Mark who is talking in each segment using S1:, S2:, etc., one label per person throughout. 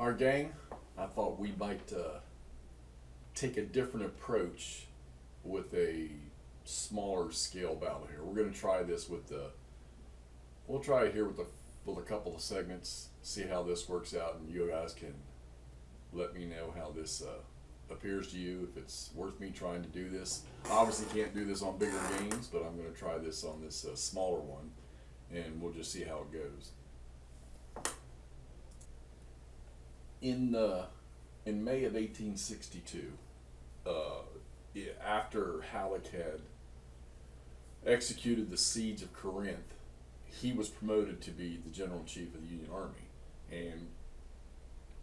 S1: Our gang, I thought we might take a different approach with a smaller scale battle here. We're going to try this with we'll try it here with a couple of segments, see how this works out, and you guys can let me know how this appears to you, if it's worth me trying to do this. I obviously can't do this on bigger games, but I'm going to try this on this smaller one, and we'll just see how it goes. In May of 1862, after Halleck had executed the siege of Corinth, he was promoted to be the general-in-chief of the Union Army, and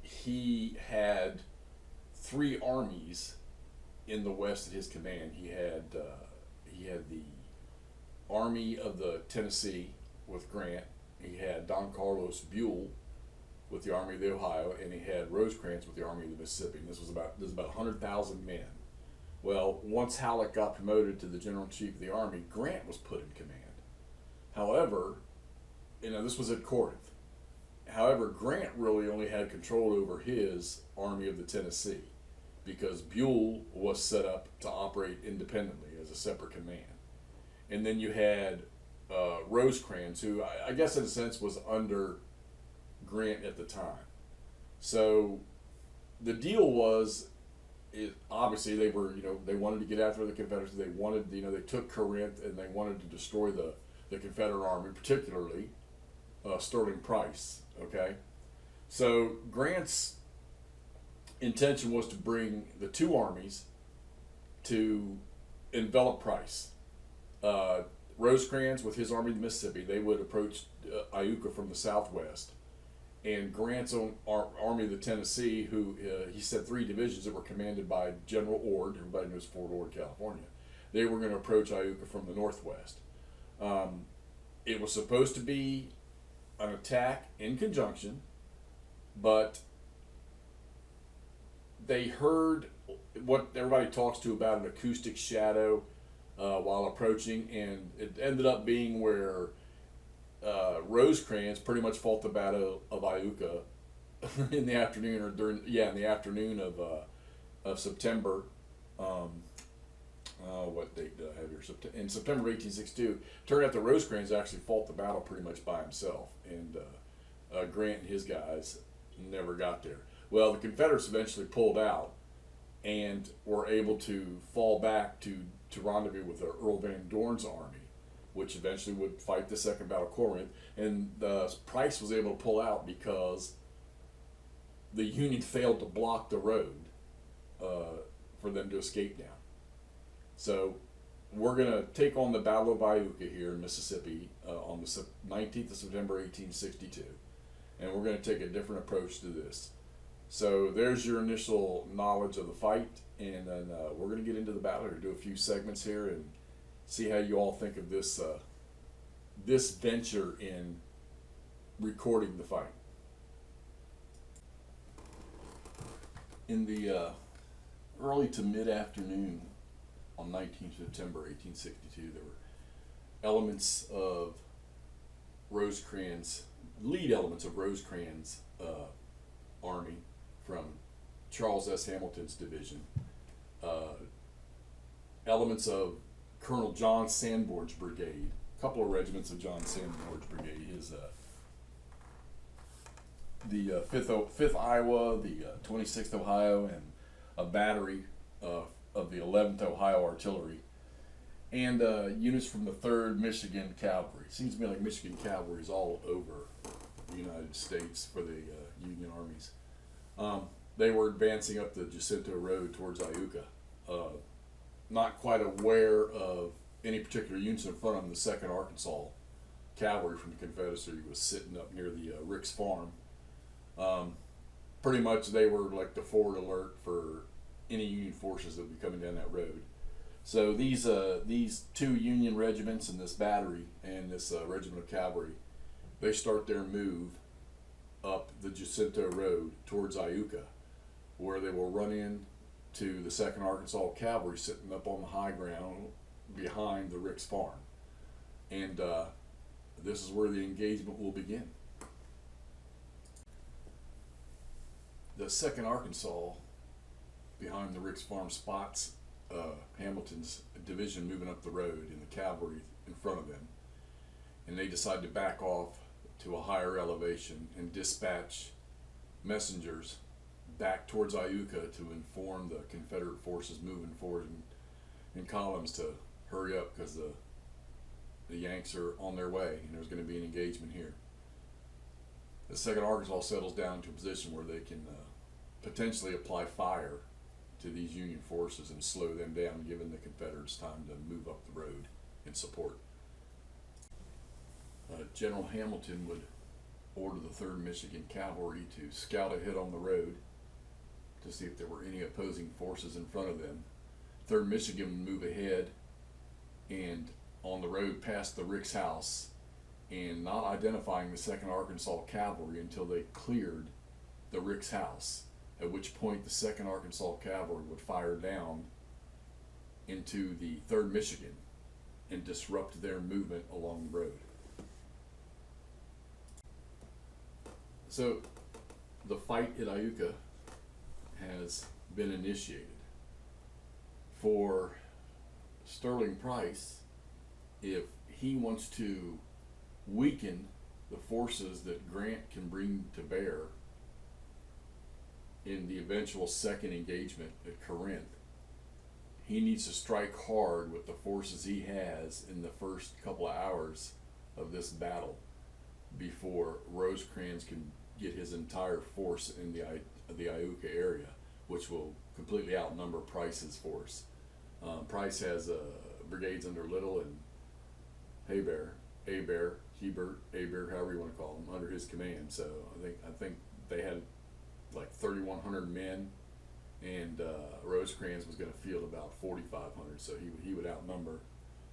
S1: he had three armies in the West at his command. He had the Army of the Tennessee with Grant. He had Don Carlos Buell with the Army of the Ohio, and he had Rosecrans with the Army of the Mississippi. And this was about 100,000 men. Well, once Halleck got promoted to the general-in-chief of the Army, Grant was put in command. However, this was at Corinth. However, Grant really only had control over his Army of the Tennessee because Buell was set up to operate independently as a separate command. And then you had Rosecrans, who I guess in a sense was under Grant at the time. So the deal was, obviously they were, they wanted to get after the Confederacy. They wanted, they took Corinth and they wanted to destroy the Confederate Army, particularly Sterling Price. Okay, so Grant's intention was to bring the two armies to envelop Price. Rosecrans with his Army of the Mississippi, they would approach Iuka from the southwest, and Grant's own Army of the Tennessee, who he said three divisions that were commanded by General Ord. Everybody knows Fort Ord, California. They were going to approach Iuka from the northwest. It was supposed to be an attack in conjunction, but they heard what everybody talks to about an acoustic shadow while approaching, and it ended up being where Rosecrans pretty much fought the Battle of Iuka in the afternoon, or in the afternoon of September. What date do I have here? In September of 1862. Turned out that Rosecrans actually fought the battle pretty much by himself, and Grant and his guys never got there. Well, the Confederates eventually pulled out and were able to fall back to rendezvous with Earl Van Dorn's army, which eventually would fight the Second Battle of Corinth. And Price was able to pull out because the Union failed to block the road for them to escape down. So we're going to take on the Battle of Iuka here in Mississippi on the 19th of September 1862. And we're going to take a different approach to this. So there's your initial knowledge of the fight. And then we're going to get into the battle here, do a few segments here, and see how you all think of this, this venture in recording the fight. In the early to mid-afternoon on 19 September 1862, there were elements of lead elements of Rosecrans' army from Charles S. Hamilton's division, elements of Colonel John Sanborn's brigade, a couple of regiments of John Sanborn's brigade, the 5th Iowa, the 26th Ohio, and a battery of the 11th Ohio Artillery, and units from the 3rd Michigan Cavalry. Seems to me like Michigan Cavalry is all over the United States for the Union armies. They were advancing up the Jacinto Road towards Iuka. Not quite aware of any particular units in front of them. The 2nd Arkansas Cavalry from the Confederacy was sitting up near the Rick's Farm. Pretty much they were like the forward alert for any Union forces that would be coming down that road. So these two Union regiments and this battery and this regiment of cavalry, they start their move up the Jacinto Road towards Iuka, where they will run in to the 2nd Arkansas Cavalry sitting up on the high ground behind the Rick's Farm. And this is where the engagement will begin. 2nd Arkansas, behind the Rick's Farm, spots Hamilton's division moving up the road and the cavalry in front of them. And they decide to back off to a higher elevation and dispatch messengers back towards Iuka to inform the Confederate forces moving forward in columns to hurry up, because the Yanks are on their way and there's going to be an engagement here. The 2nd Arkansas settles down to a position where they can potentially apply fire to these Union forces and slow them down, giving the Confederates time to move up the road in support. General Hamilton would order the 3rd Michigan Cavalry to scout ahead on the road to see if there were any opposing forces in front of them. 3rd Michigan would move ahead and on the road past the Rick's house, and not identifying the 2nd Arkansas Cavalry until they cleared the Rick's house, at which point the 2nd Arkansas Cavalry would fire down into the 3rd Michigan and disrupt their movement along the road. So the fight at Iuka has been initiated. For Sterling Price, if he wants to weaken the forces that Grant can bring to bear in the eventual 2nd engagement at Corinth, he needs to strike hard with the forces he has in the first couple of hours of this battle before Rosecrans can get his entire force in the Iuka area, which will completely outnumber Price's force. Price has brigades under Little and Hebert, however you want to call them, under his command. So I think they had like 3,100 men, and Rosecrans was going to field about 4,500. So he would outnumber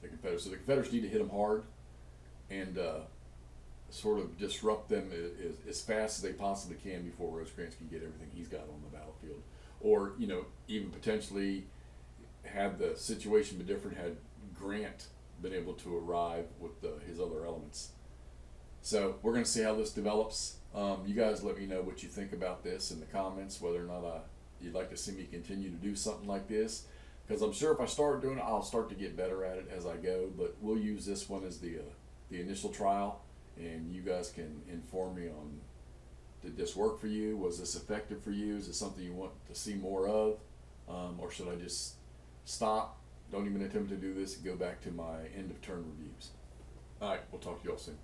S1: the Confederates. So the Confederates need to hit them hard and sort of disrupt them as fast as they possibly can before Rosecrans can get everything he's got on the battlefield, or even potentially had the situation been different had Grant been able to arrive with his other elements. So we're going to see how this develops. You guys let me know what you think about this in the comments, whether or not you'd like to see me continue to do something like this, because I'm sure if I start doing it, I'll start to get better at it as I go. But we'll use this one as the initial trial, and you guys can inform me on, did this work for you? Was this effective for you? Is it something you want to see more of? Or should I just stop, don't even attempt to do this, and go back to my end of term reviews? All right, we'll talk to you all soon.